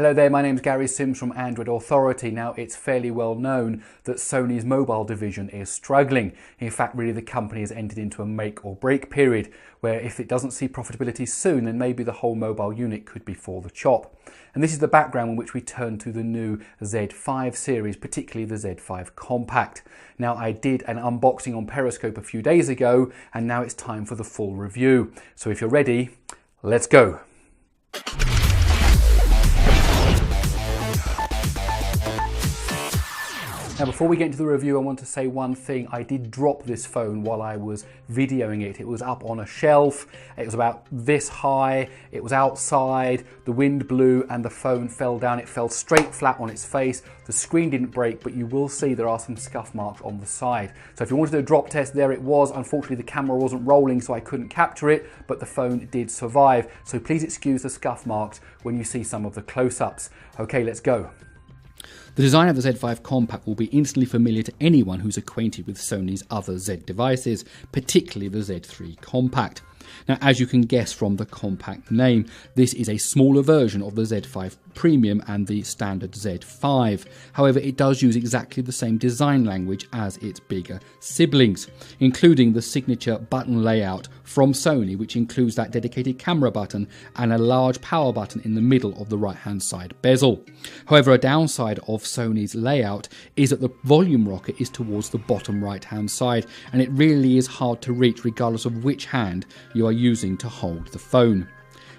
Hello there, my name's Gary Sims from Android Authority. Now, it's fairly well known that Sony's mobile division is struggling. In fact, really the company has entered into a make or break period where if it doesn't see profitability soon, then maybe the whole mobile unit could be for the chop. And this is the background in which we turn to the new Z5 series, particularly the Z5 Compact. Now, I did an unboxing on Periscope a few days ago, and now it's time for the full review. So if you're ready, let's go. Now, before we get into the review, I want to say one thing. I did drop this phone while I was videoing it. It was up on a shelf. It was about this high. It was outside. The wind blew and the phone fell down. It fell straight flat on its face. The screen didn't break, but you will see there are some scuff marks on the side. So if you wanted a drop test, there it was. Unfortunately, the camera wasn't rolling, so I couldn't capture it, but the phone did survive. So please excuse the scuff marks when you see some of the close-ups. Okay, let's go. The design of the Z5 Compact will be instantly familiar to anyone who's acquainted with Sony's other Z devices, particularly the Z3 Compact. Now, as you can guess from the Compact name, this is a smaller version of the Z5 Premium and the standard Z5. However, it does use exactly the same design language as its bigger siblings, including the signature button layout from Sony, which includes that dedicated camera button and a large power button in the middle of the right-hand side bezel. However, a downside of Sony's layout is that the volume rocker is towards the bottom right-hand side, and it really is hard to reach regardless of which hand you are using to hold the phone.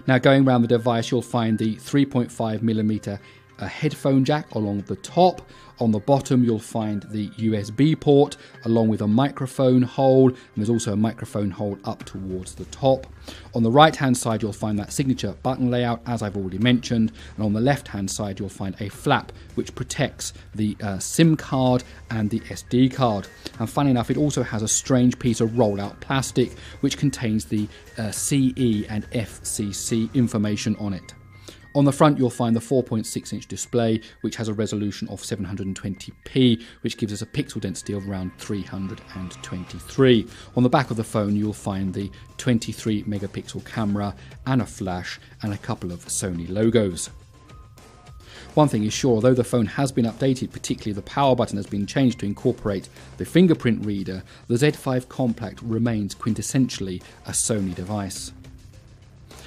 Now, going around the device, you'll find the 3.5mm headphone jack along the top. On the bottom, you'll find the USB port along with a microphone hole, and there's also a microphone hole up towards the top. On the right hand side, you'll find that signature button layout, as I've already mentioned, and on the left hand side, you'll find a flap which protects the SIM card and the SD card. And funny enough, it also has a strange piece of rollout plastic which contains the CE and FCC information on it. On the front, you'll find the 4.6-inch display, which has a resolution of 720p, which gives us a pixel density of around 323. On the back of the phone, you'll find the 23-megapixel camera and a flash and a couple of Sony logos. One thing is sure, although the phone has been updated, particularly the power button has been changed to incorporate the fingerprint reader, the Z5 Compact remains quintessentially a Sony device.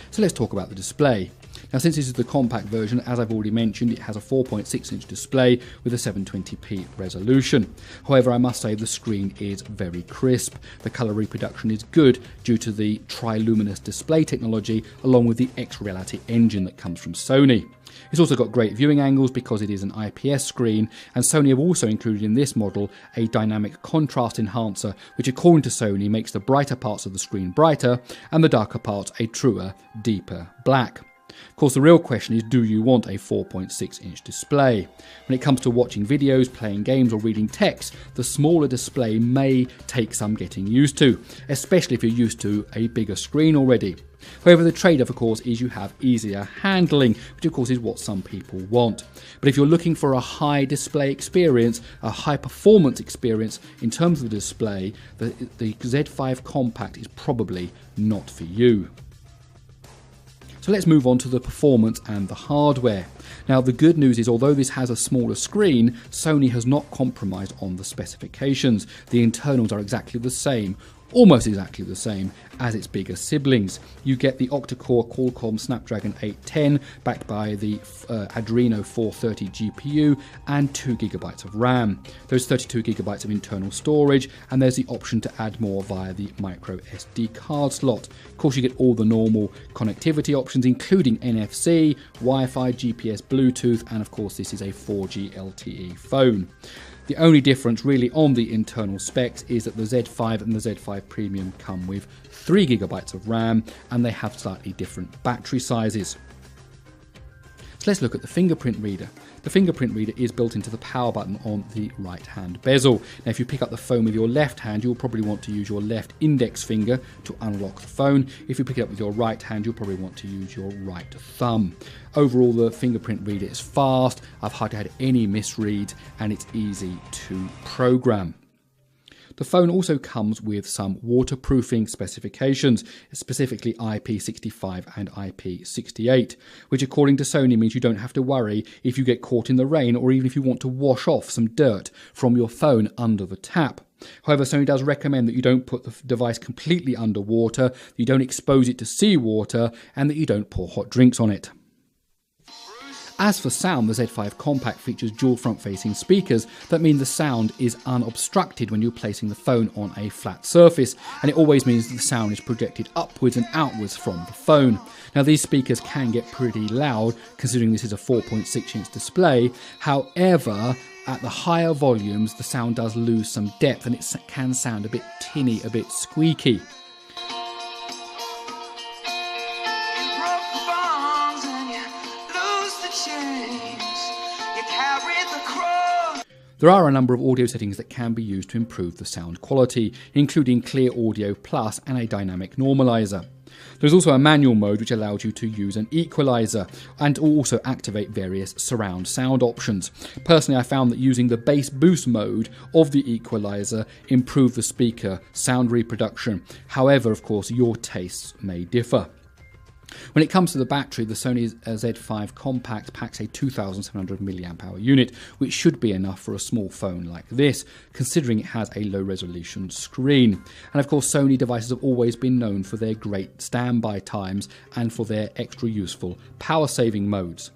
So let's talk about the display. Now, since this is the compact version, as I've already mentioned, it has a 4.6-inch display with a 720p resolution. However, I must say the screen is very crisp. The colour reproduction is good due to the triluminous display technology along with the X-Reality engine that comes from Sony. It's also got great viewing angles because it is an IPS screen, and Sony have also included in this model a dynamic contrast enhancer, which according to Sony makes the brighter parts of the screen brighter and the darker parts a truer, deeper black. Of course, the real question is, do you want a 4.6-inch display? When it comes to watching videos, playing games or reading text, the smaller display may take some getting used to, especially if you're used to a bigger screen already. However, the trade-off, of course, is you have easier handling, which of course is what some people want. But if you're looking for a high display experience, a high performance experience in terms of the display, the Z5 Compact is probably not for you. So let's move on to the performance and the hardware. Now, the good news is, although this has a smaller screen, Sony has not compromised on the specifications. The internals are exactly the same, almost exactly the same as its bigger siblings. You get the octa-core Qualcomm Snapdragon 810 backed by the Adreno 430 GPU and 2GB of RAM. There's 32GB of internal storage, and there's the option to add more via the micro SD card slot. Of course, you get all the normal connectivity options, including NFC, Wi-Fi, GPS, Bluetooth, and of course this is a 4G LTE phone. The only difference really on the internal specs is that the Z5 and the Z5 Premium come with 3GB of RAM, and they have slightly different battery sizes. So let's look at the fingerprint reader. The fingerprint reader is built into the power button on the right-hand bezel. Now, if you pick up the phone with your left hand, you'll probably want to use your left index finger to unlock the phone. If you pick it up with your right hand, you'll probably want to use your right thumb. Overall, the fingerprint reader is fast. I've hardly had any misreads, and it's easy to program. The phone also comes with some waterproofing specifications, specifically IP65 and IP68, which according to Sony means you don't have to worry if you get caught in the rain or even if you want to wash off some dirt from your phone under the tap. However, Sony does recommend that you don't put the device completely underwater, that you don't expose it to seawater, and that you don't pour hot drinks on it. As for sound, the Z5 Compact features dual front-facing speakers that mean the sound is unobstructed when you're placing the phone on a flat surface, and it always means that the sound is projected upwards and outwards from the phone. Now, these speakers can get pretty loud, considering this is a 4.6-inch display. However, at the higher volumes, the sound does lose some depth and it can sound a bit tinny, a bit squeaky. There are a number of audio settings that can be used to improve the sound quality, including Clear Audio Plus and a dynamic normalizer. There's also a manual mode which allows you to use an equalizer and also activate various surround sound options. Personally, I found that using the bass boost mode of the equalizer improved the speaker sound reproduction. However, of course, your tastes may differ. When it comes to the battery, the Sony Z5 Compact packs a 2700 mAh unit, which should be enough for a small phone like this, considering it has a low resolution screen. And of course, Sony devices have always been known for their great standby times and for their extra useful power saving modes.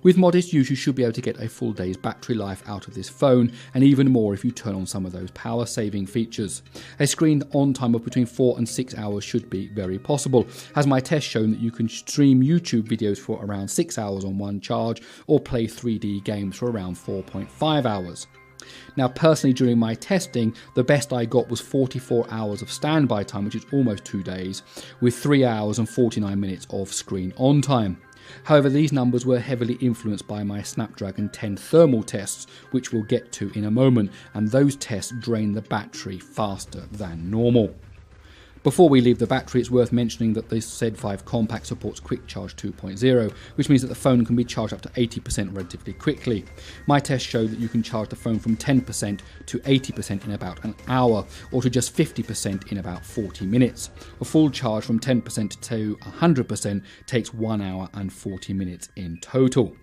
With modest use, you should be able to get a full day's battery life out of this phone, and even more if you turn on some of those power saving features. A screen on time of between 4 and 6 hours should be very possible, as my test shown that you can stream YouTube videos for around 6 hours on one charge, or play 3D games for around 4.5 hours. Now, personally, during my testing, the best I got was 44 hours of standby time, which is almost 2 days, with 3 hours and 49 minutes of screen on time. However, these numbers were heavily influenced by my Snapdragon 10 thermal tests, which we'll get to in a moment, and those tests drain the battery faster than normal. Before we leave the battery, it's worth mentioning that the Z5 Compact supports Quick Charge 2.0, which means that the phone can be charged up to 80% relatively quickly. My test showed that you can charge the phone from 10% to 80% in about an hour, or to just 50% in about 40 minutes. A full charge from 10% to 100% takes 1 hour and 40 minutes in total.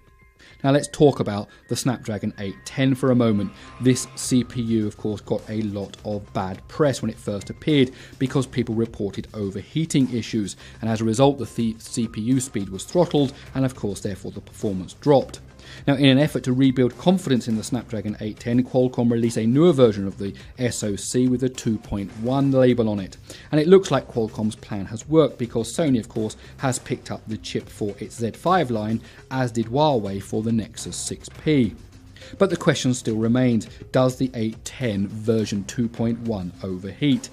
Now let's talk about the Snapdragon 810 for a moment. This CPU, of course, got a lot of bad press when it first appeared because people reported overheating issues, and as a result the CPU speed was throttled and of course therefore the performance dropped. Now, in an effort to rebuild confidence in the Snapdragon 810, Qualcomm released a newer version of the SoC with a 2.1 label on it. And it looks like Qualcomm's plan has worked because Sony, of course, has picked up the chip for its Z5 line, as did Huawei for the Nexus 6P. But the question still remains, does the 810 version 2.1 overheat?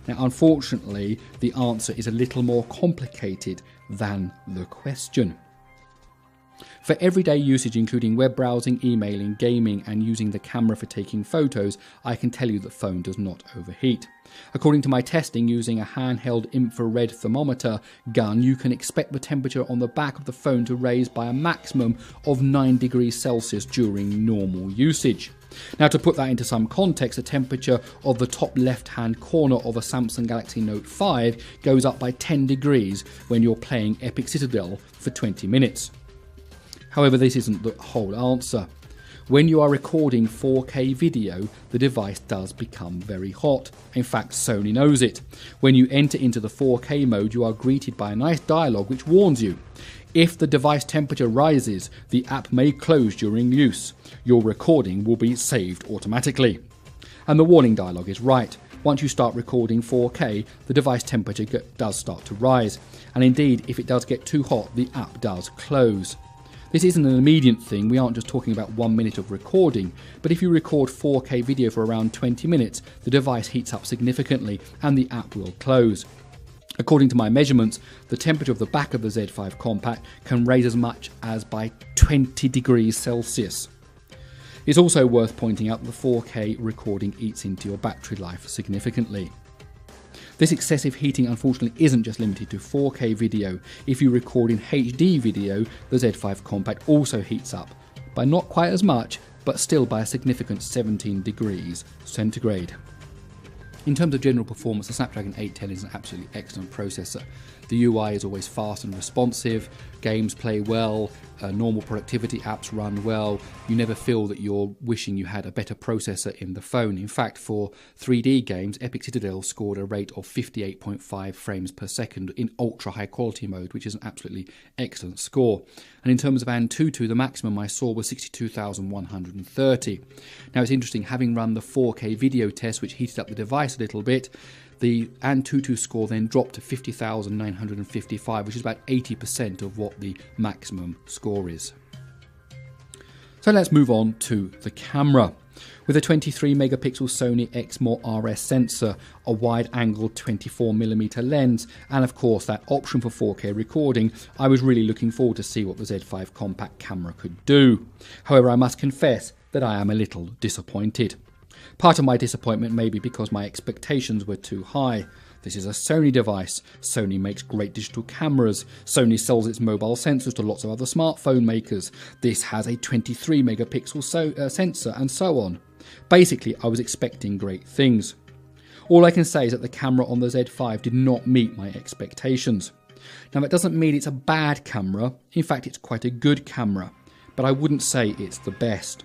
Now, unfortunately, the answer is a little more complicated than the question. For everyday usage, including web browsing, emailing, gaming, and using the camera for taking photos, I can tell you the phone does not overheat. According to my testing using a handheld infrared thermometer gun, you can expect the temperature on the back of the phone to raise by a maximum of 9 degrees Celsius during normal usage. Now, to put that into some context, the temperature of the top left-hand corner of a Samsung Galaxy Note 5 goes up by 10 degrees when you're playing Epic Citadel for 20 minutes. However, this isn't the whole answer. When you are recording 4K video, the device does become very hot. In fact, Sony knows it. When you enter into the 4K mode, you are greeted by a nice dialog which warns you. If the device temperature rises, the app may close during use. Your recording will be saved automatically. And the warning dialog is right. Once you start recording 4K, the device temperature does start to rise. And indeed, if it does get too hot, the app does close. This isn't an immediate thing, we aren't just talking about 1 minute of recording, but if you record 4K video for around 20 minutes, the device heats up significantly and the app will close. According to my measurements, the temperature of the back of the Z5 Compact can raise as much as by 20 degrees Celsius. It's also worth pointing out that the 4K recording eats into your battery life significantly. This excessive heating unfortunately isn't just limited to 4K video. If you record in HD video, the Z5 Compact also heats up, by not quite as much, but still by a significant 17 degrees centigrade. In terms of general performance, the Snapdragon 810 is an absolutely excellent processor. The UI is always fast and responsive, games play well, normal productivity apps run well. You never feel that you're wishing you had a better processor in the phone. In fact, for 3D games, Epic Citadel scored a rate of 58.5 frames per second in ultra high quality mode, which is an absolutely excellent score. And in terms of Antutu, the maximum I saw was 62,130. Now it's interesting, having run the 4K video test, which heated up the device a little bit, the Antutu score then dropped to 50,955, which is about 80% of what the maximum score is. So let's move on to the camera. With a 23 megapixel Sony Xperia RS sensor, a wide-angle 24mm lens, and of course that option for 4K recording, I was really looking forward to see what the Z5 compact camera could do. However, I must confess that I am a little disappointed. Part of my disappointment may be because my expectations were too high. This is a Sony device. Sony makes great digital cameras. Sony sells its mobile sensors to lots of other smartphone makers. This has a 23 megapixel sensor and so on. Basically, I was expecting great things. All I can say is that the camera on the Z5 did not meet my expectations. Now that doesn't mean it's a bad camera. In fact, it's quite a good camera, but I wouldn't say it's the best.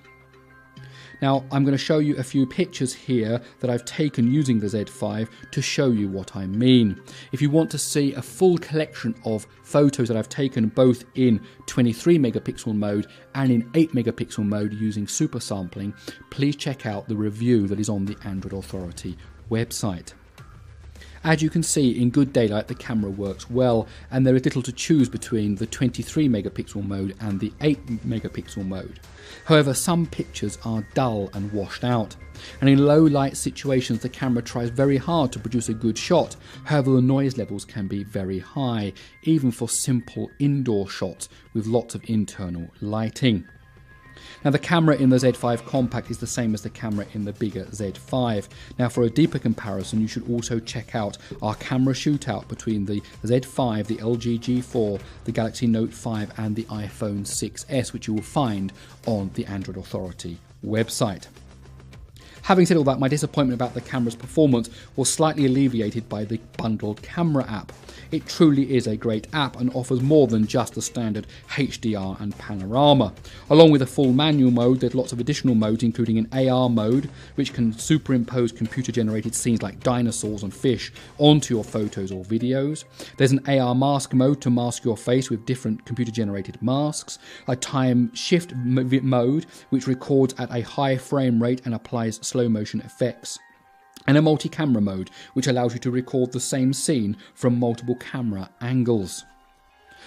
Now, I'm going to show you a few pictures here that I've taken using the Z5 to show you what I mean. If you want to see a full collection of photos that I've taken both in 23 megapixel mode and in 8 megapixel mode using super sampling, please check out the review that is on the Android Authority website. As you can see, in good daylight the camera works well, and there is little to choose between the 23 megapixel mode and the 8 megapixel mode. However, some pictures are dull and washed out, and in low light situations the camera tries very hard to produce a good shot. However, the noise levels can be very high, even for simple indoor shots with lots of internal lighting. Now the camera in the Z5 Compact is the same as the camera in the bigger Z5. Now for a deeper comparison, you should also check out our camera shootout between the Z5, the LG G4, the Galaxy Note 5 and the iPhone 6s, which you will find on the Android Authority website. Having said all that, my disappointment about the camera's performance was slightly alleviated by the bundled camera app. It truly is a great app and offers more than just the standard HDR and panorama. Along with a full manual mode, there's lots of additional modes, including an AR mode, which can superimpose computer-generated scenes like dinosaurs and fish onto your photos or videos. There's an AR mask mode to mask your face with different computer-generated masks. A time shift mode, which records at a high frame rate and applies slow motion effects. And a multi-camera mode, which allows you to record the same scene from multiple camera angles.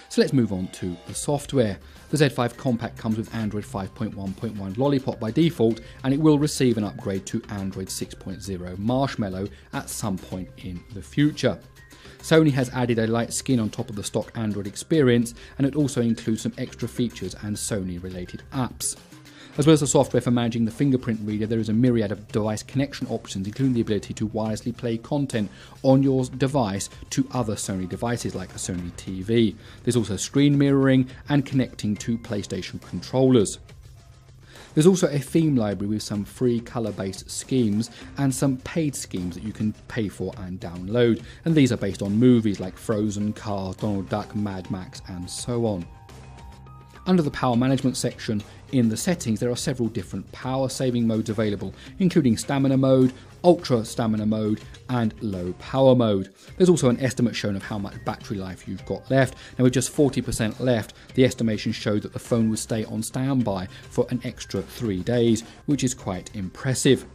So let's move on to the software. The Z5 Compact comes with Android 5.1.1 Lollipop by default, and it will receive an upgrade to Android 6.0 Marshmallow at some point in the future. Sony has added a light skin on top of the stock Android experience, and it also includes some extra features and Sony related apps. As well as the software for managing the fingerprint reader, there is a myriad of device connection options, including the ability to wirelessly play content on your device to other Sony devices like a Sony TV. There's also screen mirroring and connecting to PlayStation controllers. There's also a theme library with some free colour-based schemes and some paid schemes that you can pay for and download, and these are based on movies like Frozen, Cars, Donald Duck, Mad Max and so on. Under the power management section in the settings, there are several different power saving modes available, including stamina mode, ultra stamina mode and low power mode. There's also an estimate shown of how much battery life you've got left. Now with just 40% left, the estimation showed that the phone would stay on standby for an extra 3 days, which is quite impressive.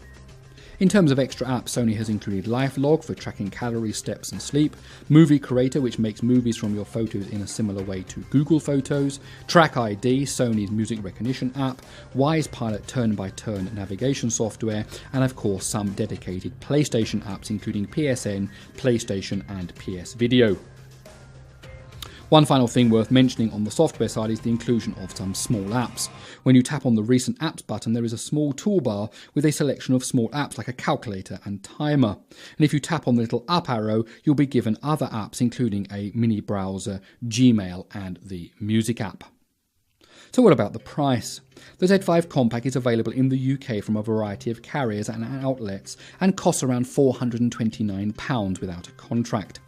In terms of extra apps, Sony has included LifeLog for tracking calories, steps and sleep, Movie Creator, which makes movies from your photos in a similar way to Google Photos, Track ID, Sony's music recognition app, Wise Pilot turn-by-turn navigation software, and of course some dedicated PlayStation apps including PSN, PlayStation and PS Video. One final thing worth mentioning on the software side is the inclusion of some small apps. When you tap on the Recent Apps button, there is a small toolbar with a selection of small apps like a calculator and timer. And if you tap on the little up arrow, you'll be given other apps including a mini browser, Gmail and the Music app. So what about the price? The Z5 Compact is available in the UK from a variety of carriers and outlets and costs around £429 without a contract.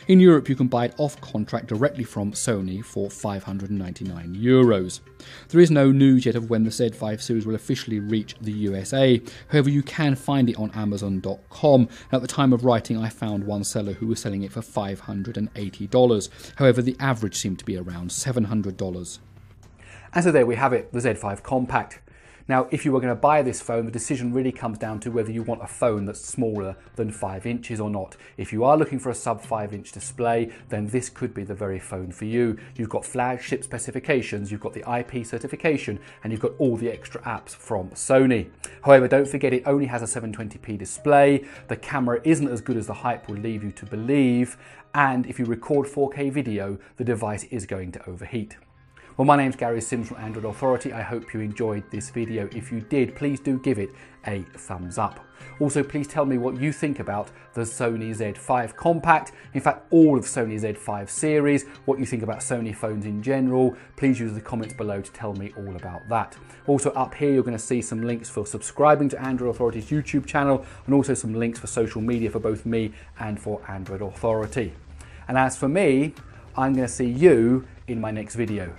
In Europe you can buy it off contract directly from Sony for €599. There is no news yet of when the Z5 series will officially reach the USA, however you can find it on Amazon.com. At the time of writing I found one seller who was selling it for $580, however the average seemed to be around $700. And so there we have it, the Z5 Compact. Now, if you were going to buy this phone, the decision really comes down to whether you want a phone that's smaller than 5 inches or not. If you are looking for a sub 5-inch display, then this could be the very phone for you. You've got flagship specifications, you've got the IP certification, and you've got all the extra apps from Sony. However, don't forget it only has a 720p display, the camera isn't as good as the hype would leave you to believe, and if you record 4K video, the device is going to overheat. Well, my name's Gary Sims from Android Authority. I hope you enjoyed this video. If you did, please do give it a thumbs up. Also, please tell me what you think about the Sony Z5 Compact. In fact, all of Sony Z5 series, what you think about Sony phones in general. Please use the comments below to tell me all about that. Also up here, you're going to see some links for subscribing to Android Authority's YouTube channel and also some links for social media for both me and for Android Authority. And as for me, I'm going to see you in my next video.